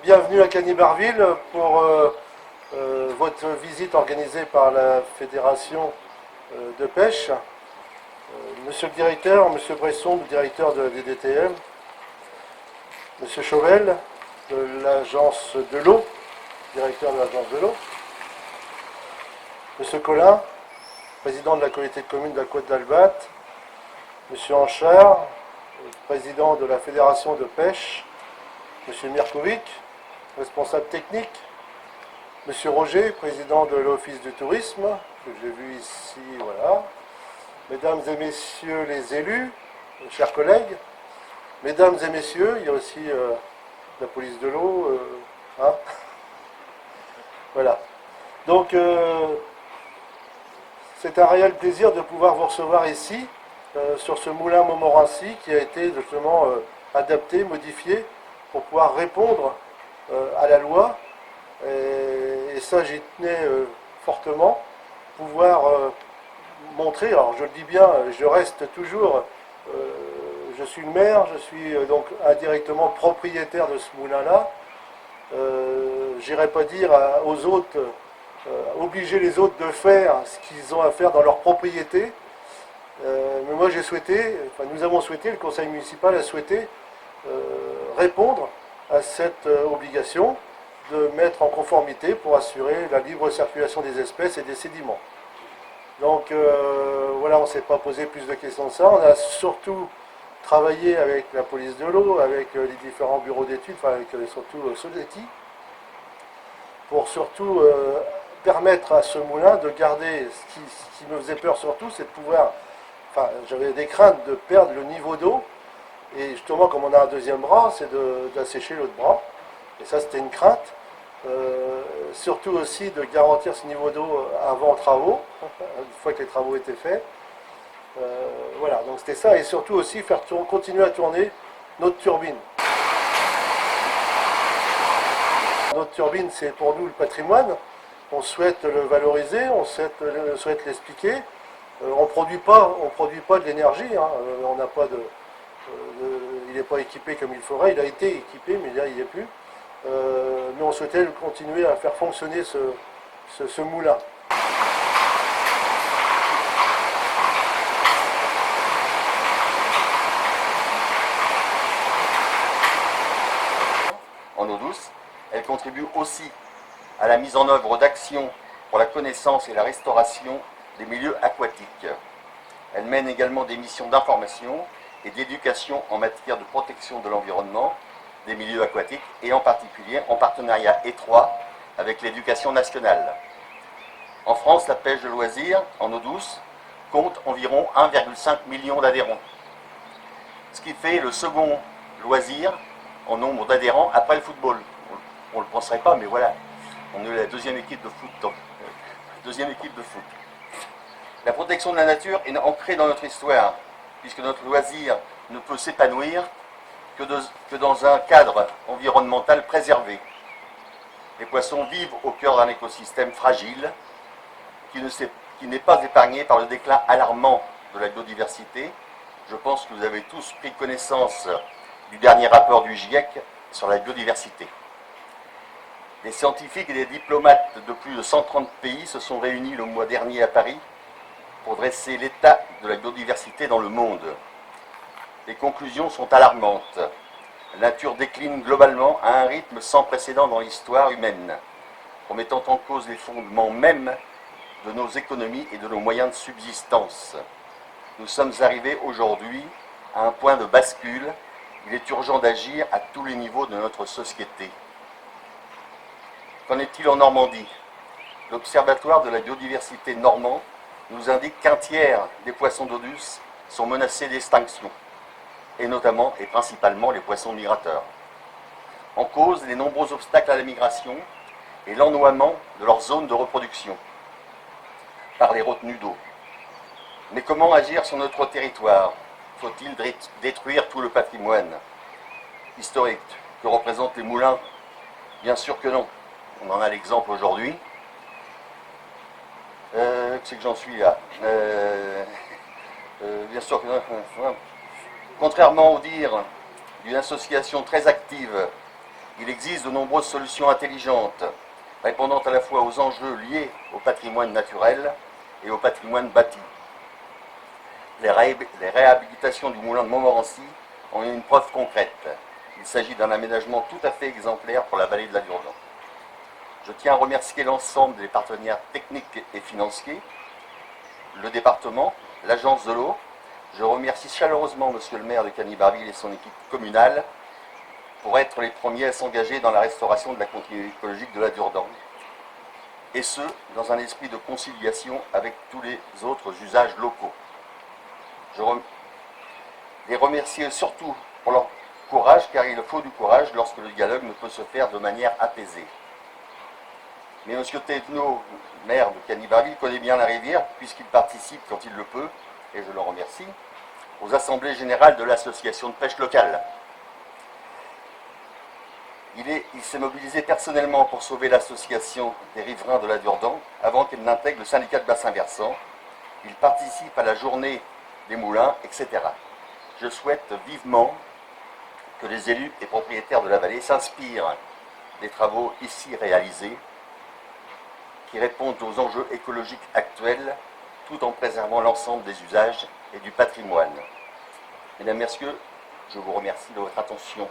Bienvenue à Cagny-Barville pour votre visite organisée par la Fédération de pêche. Monsieur le directeur, Monsieur Bresson, le directeur des DTM, Monsieur Chauvel, de l'agence de l'eau, directeur de l'agence de l'eau, Monsieur Collin, président de la communauté de communes de la Côte d'Albat, Monsieur Anchard, président de la Fédération de pêche, Monsieur Mirkovic, responsable technique, Monsieur Roger, président de l'Office du tourisme, que j'ai vu ici, voilà. Mesdames et messieurs les élus, chers collègues, mesdames et messieurs, il y a aussi la police de l'eau, hein. Voilà. Donc, c'est un réel plaisir de pouvoir vous recevoir ici, sur ce moulin Montmorency qui a été justement adapté, modifié, pour pouvoir répondre à la loi. Et ça, j'y tenais fortement, pouvoir montrer, alors je le dis bien, je reste toujours, je suis le maire, je suis donc indirectement propriétaire de ce moulin-là. J'irai pas dire aux autres, obliger les autres de faire ce qu'ils ont à faire dans leur propriété. Mais moi j'ai souhaité, enfin nous avons souhaité, le conseil municipal a souhaité répondre à cette obligation de mettre en conformité pour assurer la libre circulation des espèces et des sédiments. Donc voilà, on ne s'est pas posé plus de questions que ça. On a surtout travaillé avec la police de l'eau, avec les différents bureaux d'études, enfin avec surtout Sodeti, pour surtout permettre à ce moulin de garder, ce qui me faisait peur surtout, c'est de pouvoir, enfin j'avais des craintes de perdre le niveau d'eau, et justement comme on a un deuxième bras, c'est d'assécher l'autre bras, et ça c'était une crainte. Surtout aussi de garantir ce niveau d'eau avant travaux, une fois que les travaux étaient faits. Voilà, donc c'était ça, et surtout aussi faire continuer à tourner notre turbine. Notre turbine, c'est pour nous le patrimoine, on souhaite le valoriser, on souhaite l'expliquer. On ne produit pas de l'énergie, hein. On n'a pas il n'est pas équipé comme il faudrait, il a été équipé, mais là il n'y est plus. Mais on souhaitait continuer à faire fonctionner ce moulin. En eau douce, elle contribue aussi à la mise en œuvre d'actions pour la connaissance et la restauration des milieux aquatiques. Elle mène également des missions d'information et d'éducation en matière de protection de l'environnement, des milieux aquatiques et en particulier en partenariat étroit avec l'éducation nationale. En France, la pêche de loisirs en eau douce compte environ 1,5 million d'adhérents, ce qui fait le second loisir en nombre d'adhérents après le football. On ne le penserait pas, mais voilà, on est la deuxième équipe de foot. La protection de la nature est ancrée dans notre histoire, puisque notre loisir ne peut s'épanouir que dans un cadre environnemental préservé. Les poissons vivent au cœur d'un écosystème fragile qui n'est pas épargné par le déclin alarmant de la biodiversité. Je pense que vous avez tous pris connaissance du dernier rapport du GIEC sur la biodiversité. Les scientifiques et les diplomates de plus de 130 pays se sont réunis le mois dernier à Paris pour dresser l'état de la biodiversité dans le monde. Les conclusions sont alarmantes. La nature décline globalement à un rythme sans précédent dans l'histoire humaine, remettant en cause les fondements mêmes de nos économies et de nos moyens de subsistance. Nous sommes arrivés aujourd'hui à un point de bascule. Il est urgent d'agir à tous les niveaux de notre société. Qu'en est-il en Normandie? L'Observatoire de la biodiversité normand nous indique qu'un tiers des poissons d'eau douce sont menacés d'extinction, et notamment et principalement les poissons migrateurs. En cause, les nombreux obstacles à la migration et l'ennoiement de leur zone de reproduction par les retenues d'eau. Mais comment agir sur notre territoire? Faut-il détruire tout le patrimoine historique que représentent les moulins? Bien sûr que non. On en a l'exemple aujourd'hui. C'est que j'en suis là. Bien sûr que non. Contrairement au dire d'une association très active Il existe de nombreuses solutions intelligentes, répondant à la fois aux enjeux liés au patrimoine naturel et au patrimoine bâti. Les réhabilitations du moulin de Montmorency en une preuve concrète. Il s'agit d'un aménagement tout à fait exemplaire pour la vallée de la Durdan. Je tiens à remercier l'ensemble des partenaires techniques et financiers, le département, l'agence de l'eau. Je remercie chaleureusement monsieur le maire de Cany-Barville et son équipe communale pour être les premiers à s'engager dans la restauration de la continuité écologique de la Durdan. Et ce, dans un esprit de conciliation avec tous les autres usages locaux. Je les remercie surtout pour leur courage, car il faut du courage lorsque le dialogue ne peut se faire de manière apaisée. Mais M. Thévenot, maire de Cany-Barville, connaît bien la rivière, puisqu'il participe, quand il le peut, et je le remercie, aux assemblées générales de l'association de pêche locale. Il s'est mobilisé personnellement pour sauver l'association des riverains de la Durdan avant qu'elle n'intègre le syndicat de bassin versant. Il participe à la journée des moulins, etc. Je souhaite vivement que les élus et propriétaires de la vallée s'inspirent des travaux ici réalisés qui répondent aux enjeux écologiques actuels tout en préservant l'ensemble des usages et du patrimoine. Mesdames, Messieurs, je vous remercie de votre attention.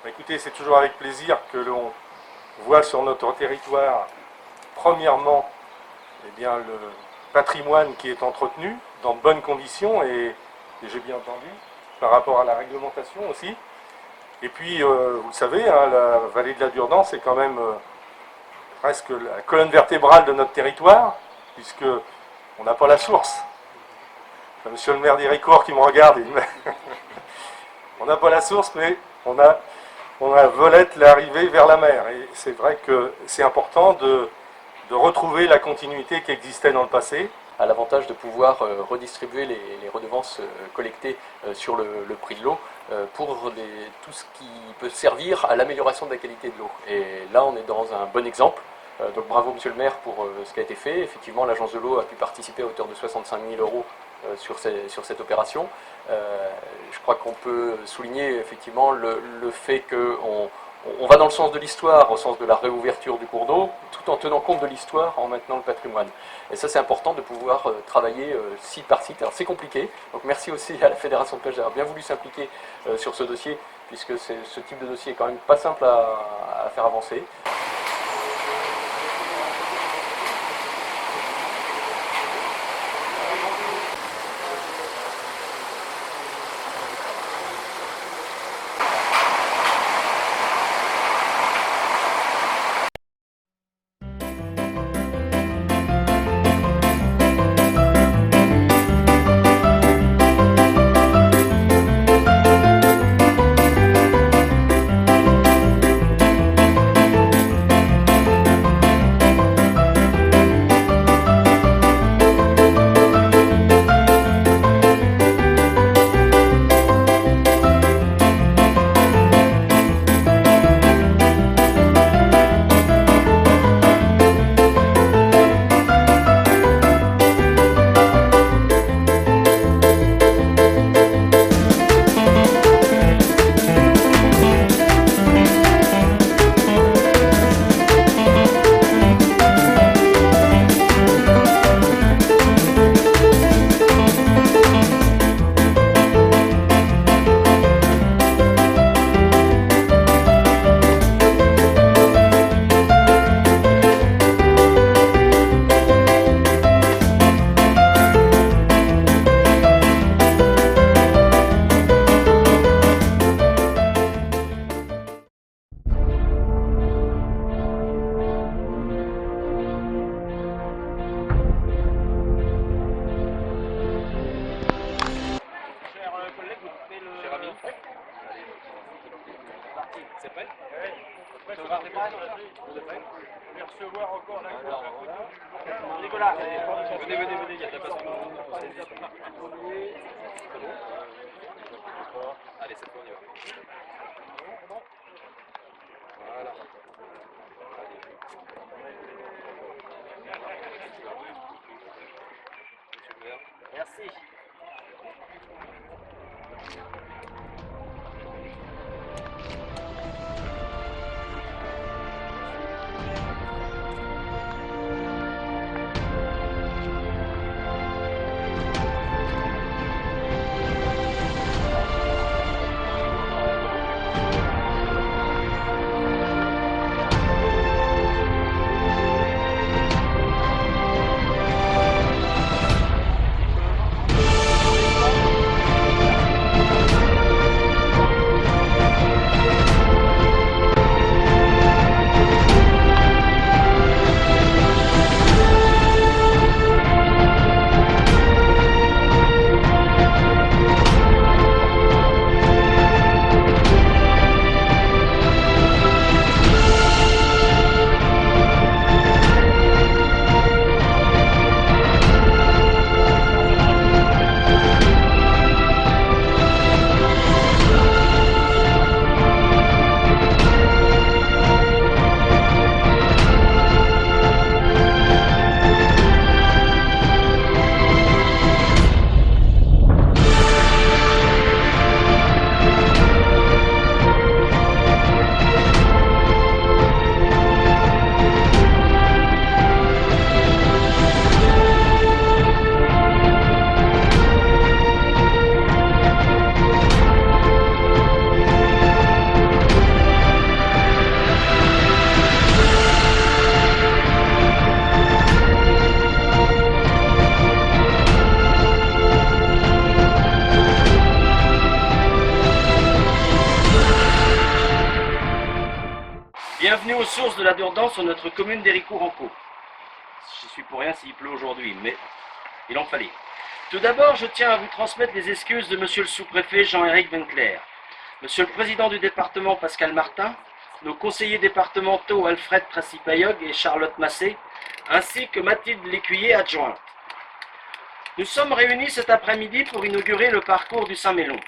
Écoutez, c'est toujours avec plaisir que l'on voit sur notre territoire, premièrement, eh bien, le patrimoine qui est entretenu dans de bonnes conditions et j'ai bien entendu, par rapport à la réglementation aussi. Et puis, vous le savez, hein, la vallée de la Durdan, c'est quand même presque la colonne vertébrale de notre territoire, puisque on n'a pas la source. Monsieur le maire d'Héricourt qui me regarde, on n'a pas la source, mais on a Volette l'arrivée vers la mer. Et c'est vrai que c'est important de retrouver la continuité qui existait dans le passé. A l'avantage de pouvoir redistribuer les redevances collectées sur le prix de l'eau pour tout ce qui peut servir à l'amélioration de la qualité de l'eau. Et là, on est dans un bon exemple. Donc bravo monsieur le maire pour ce qui a été fait. Effectivement, l'agence de l'eau a pu participer à hauteur de 65 000 € sur cette opération. Je crois qu'on peut souligner effectivement le fait qu'on va dans le sens de l'histoire, au sens de la réouverture du cours d'eau, tout en tenant compte de l'histoire, en maintenant le patrimoine. Et ça, c'est important de pouvoir travailler site par site. Alors c'est compliqué, donc merci aussi à la Fédération de pêche d'avoir bien voulu s'impliquer sur ce dossier, puisque ce type de dossier est quand même pas simple à faire avancer. C'est prêt? Oui. Tu vas démarrer? Vous êtes prêts? Je vais recevoir encore la photo. Nicolas, venez, il y a de la place. Allez, cette fois on y va. Voilà. Merci. aux sources de la Dourdans sur notre commune d'Héricourt-en-Caux. Je suis pour rien s'il pleut aujourd'hui, mais il en fallait. Tout d'abord, je tiens à vous transmettre les excuses de monsieur le sous-préfet Jean-Éric Winkler, monsieur le président du département Pascal Martin, nos conseillers départementaux Alfred Tracy-Payog et Charlotte Massé, ainsi que Mathilde Lécuyer, adjointe. Nous sommes réunis cet après-midi pour inaugurer le parcours du Saint-Mélon,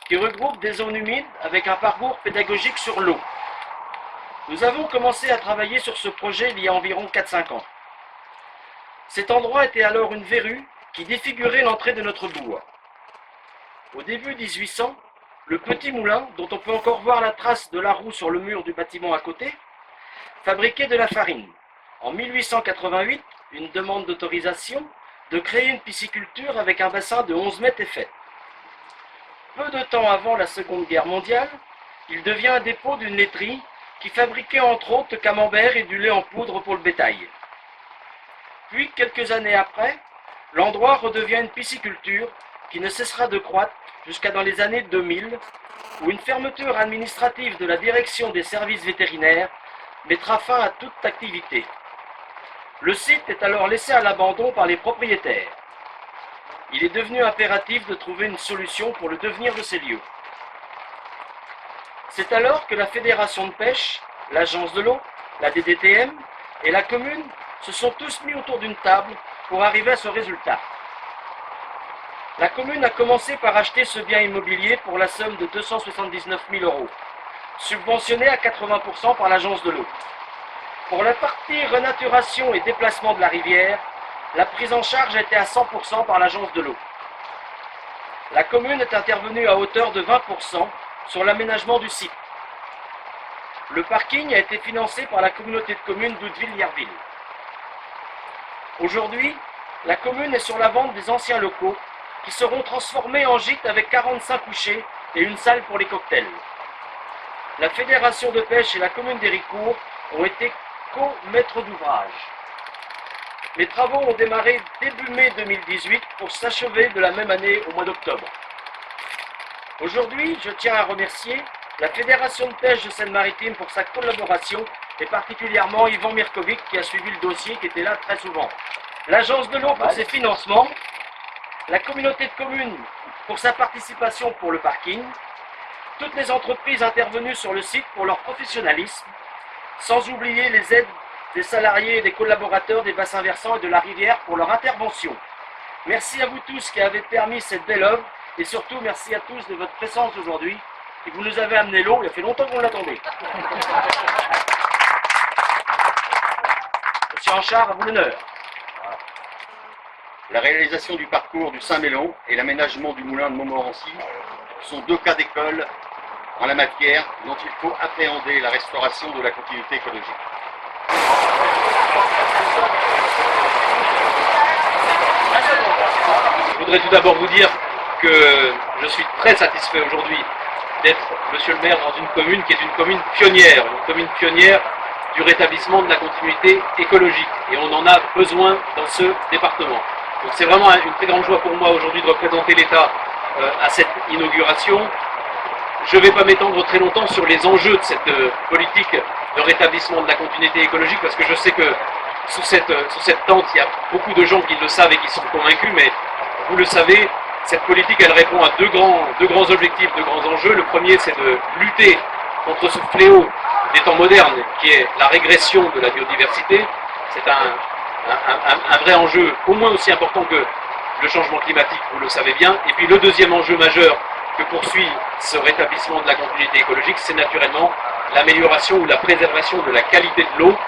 qui regroupe des zones humides avec un parcours pédagogique sur l'eau. Nous avons commencé à travailler sur ce projet il y a environ 4-5 ans. Cet endroit était alors une verrue qui défigurait l'entrée de notre bourg. Au début 1800, le petit moulin, dont on peut encore voir la trace de la roue sur le mur du bâtiment à côté, fabriquait de la farine. En 1888, une demande d'autorisation de créer une pisciculture avec un bassin de 11 mètres est faite. Peu de temps avant la Seconde Guerre mondiale, il devient un dépôt d'une laiterie qui fabriquait entre autres le camembert et du lait en poudre pour le bétail. Puis, quelques années après, l'endroit redevient une pisciculture qui ne cessera de croître jusqu'à dans les années 2000, où une fermeture administrative de la direction des services vétérinaires mettra fin à toute activité. Le site est alors laissé à l'abandon par les propriétaires. Il est devenu impératif de trouver une solution pour le devenir de ces lieux. C'est alors que la Fédération de pêche, l'Agence de l'eau, la DDTM et la commune se sont tous mis autour d'une table pour arriver à ce résultat. La commune a commencé par acheter ce bien immobilier pour la somme de 279 000 €, subventionné à 80% par l'Agence de l'eau. Pour la partie renaturation et déplacement de la rivière, la prise en charge était à 100% par l'Agence de l'eau. La commune est intervenue à hauteur de 20% sur l'aménagement du site. Le parking a été financé par la communauté de communes d'Oudeville-Yerville. Aujourd'hui, la commune est sur la vente des anciens locaux qui seront transformés en gîte avec 45 couchers et une salle pour les cocktails. La Fédération de pêche et la commune d'Héricourt ont été co-maîtres d'ouvrage. Les travaux ont démarré début mai 2018 pour s'achever de la même année au mois d'octobre. Aujourd'hui, je tiens à remercier la Fédération de pêche de Seine-Maritime pour sa collaboration et particulièrement Yvan Mirkovic qui a suivi le dossier, qui était là très souvent. L'Agence de l'eau pour ses financements, la communauté de communes pour sa participation pour le parking, toutes les entreprises intervenues sur le site pour leur professionnalisme, sans oublier les aides des salariés et des collaborateurs des bassins versants et de la rivière pour leur intervention. Merci à vous tous qui avez permis cette belle œuvre et surtout merci à tous de votre présence aujourd'hui et vous nous avez amené l'eau, il a fait longtemps qu'on l'attendait. Monsieur Anchard, à vous l'honneur. La réalisation du parcours du Saint-Mélon et l'aménagement du moulin de Montmorency sont deux cas d'école en la matière dont il faut appréhender la restauration de la continuité écologique. Je voudrais tout d'abord vous dire que je suis très satisfait aujourd'hui d'être monsieur le maire dans une commune qui est une commune pionnière du rétablissement de la continuité écologique. Et on en a besoin dans ce département. Donc c'est vraiment une très grande joie pour moi aujourd'hui de représenter l'État à cette inauguration. Je ne vais pas m'étendre très longtemps sur les enjeux de cette politique de rétablissement de la continuité écologique parce que je sais que sous cette tente, il y a beaucoup de gens qui le savent et qui sont convaincus, mais vous le savez, cette politique, elle répond à deux grands objectifs, deux grands enjeux. Le premier, c'est de lutter contre ce fléau des temps modernes qui est la régression de la biodiversité. C'est un vrai enjeu au moins aussi important que le changement climatique, vous le savez bien. Et puis le deuxième enjeu majeur que poursuit ce rétablissement de la continuité écologique, c'est naturellement l'amélioration ou la préservation de la qualité de l'eau